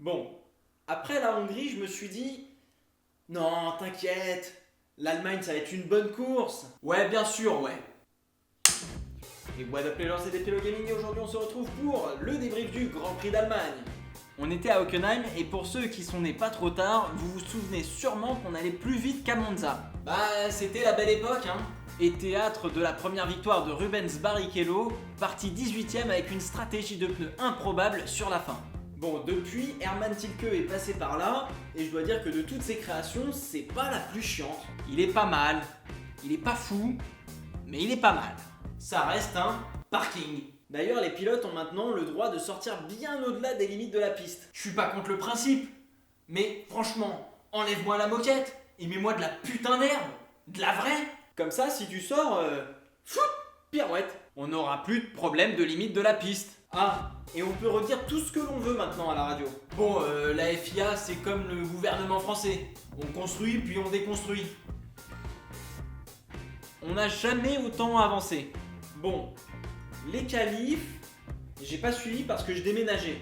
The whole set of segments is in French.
Bon, après la Hongrie, je me suis dit, non, t'inquiète, l'Allemagne, ça va être une bonne course. Ouais, bien sûr, ouais. Et what up les lancers des Pélo Gaming, et aujourd'hui on se retrouve pour le débrief du Grand Prix d'Allemagne. On était à Hockenheim et pour ceux qui sont nés pas trop tard, vous vous souvenez sûrement qu'on allait plus vite qu'à Monza. Bah, c'était la belle époque, hein. Et théâtre de la première victoire de Rubens Barrichello, parti 18ème avec une stratégie de pneus improbable sur la fin. Bon, depuis, Hermann Tilke est passé par là, et je dois dire que de toutes ses créations, c'est pas la plus chiante. Il est pas mal, il est pas fou, mais il est pas mal. Ça reste un parking. D'ailleurs, les pilotes ont maintenant le droit de sortir bien au-delà des limites de la piste. Je suis pas contre le principe, mais franchement, enlève-moi la moquette et mets-moi de la putain d'herbe, de la vraie. Comme ça, si tu sors, pirouette. On n'aura plus de problème de limite de la piste. Ah, et on peut redire tout ce que l'on veut maintenant à la radio. Bon, la FIA, c'est comme le gouvernement français. On construit puis on déconstruit. On n'a jamais autant avancé. Bon, les qualifs, j'ai pas suivi parce que je déménageais.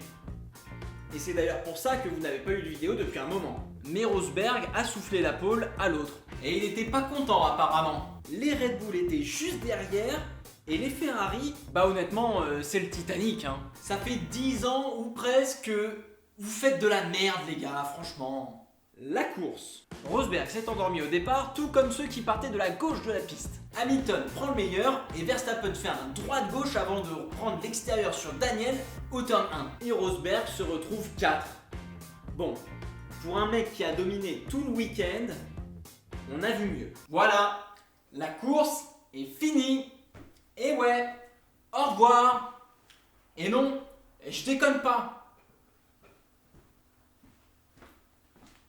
Et c'est d'ailleurs pour ça que vous n'avez pas eu de vidéo depuis un moment. Mais Rosberg a soufflé la pole à l'autre. Et il était pas content apparemment. Les Red Bull étaient juste derrière et les Ferrari, Bah honnêtement, c'est le Titanic, hein. Ça fait 10 ans ou presque que vous faites de la merde les gars, franchement. la course. Rosberg s'est endormi au départ, tout comme ceux qui partaient de la gauche de la piste. Hamilton prend le meilleur et Verstappen fait un droite-gauche avant de reprendre l'extérieur sur Daniel au turn 1. Et Rosberg se retrouve 4. Bon, pour un mec qui a dominé tout le week-end, on a vu mieux. Voilà, la course est finie. Et ouais, au revoir. Et non, je déconne pas.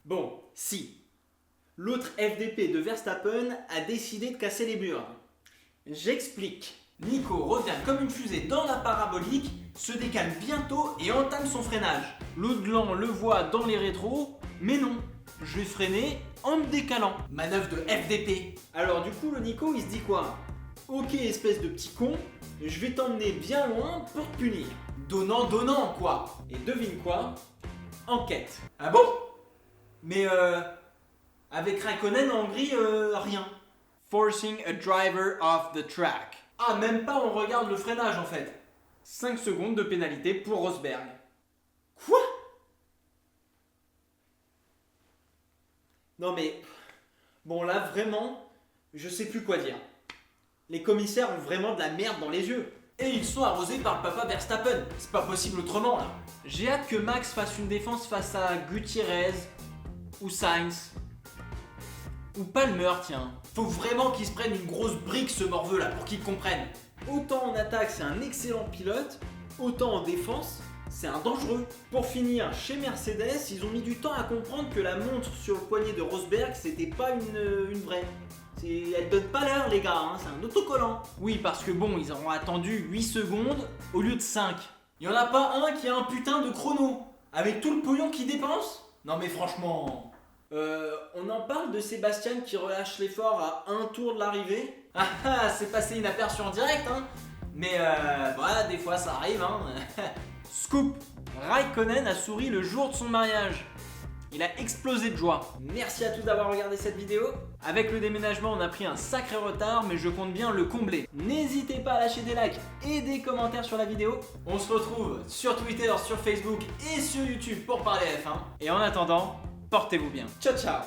Bon, si. L'autre FDP de Verstappen a décidé de casser les murs. J'explique. Nico revient comme une fusée dans la parabolique, se décale bientôt et entame son freinage. L'autre gland le voit dans les rétros, mais non, je vais freiner en me décalant. Manœuvre de FDP. Alors du coup, le Nico, il se dit quoi? Ok, espèce de petit con, je vais t'emmener bien loin pour te punir. Donnant quoi. Et devine quoi? Enquête. Ah bon? Mais avec Raikkonen en Hongrie, rien. Forcing a driver off the track. Ah, même pas on regarde le freinage en fait. 5 secondes de pénalité pour Rosberg. Quoi? Non mais... Bon là, vraiment, je sais plus quoi dire. Les commissaires ont vraiment de la merde dans les yeux. Et ils sont arrosés par le papa Verstappen. C'est pas possible autrement là. J'ai hâte que Max fasse une défense face à Gutiérrez ou Sainz ou Palmer, tiens. Faut vraiment qu'il se prenne une grosse brique ce morveux là pour qu'il comprenne. Autant en attaque, c'est un excellent pilote, autant en défense, c'est un dangereux. Pour finir, chez Mercedes, ils ont mis du temps à comprendre que la montre sur le poignet de Rosberg, c'était pas une vraie. Elle donne pas l'heure les gars, hein, c'est un autocollant. Oui, parce que bon, ils auront attendu 8 secondes au lieu de 5. Y en a pas un qui a un putain de chrono avec tout le pognon qu'il dépense? Non mais franchement... On en parle de Sébastien qui relâche l'effort à un tour de l'arrivée. Ah, c'est passé inaperçu en direct, hein. Mais voilà, des fois ça arrive, hein. Scoop, Raikkonen a souri le jour de son mariage. Il a explosé de joie. Merci à tous d'avoir regardé cette vidéo. Avec le déménagement, on a pris un sacré retard, mais je compte bien le combler. N'hésitez pas à lâcher des likes et des commentaires sur la vidéo. On se retrouve sur Twitter, sur Facebook et sur YouTube pour parler F1. Et en attendant, portez-vous bien. Ciao ciao.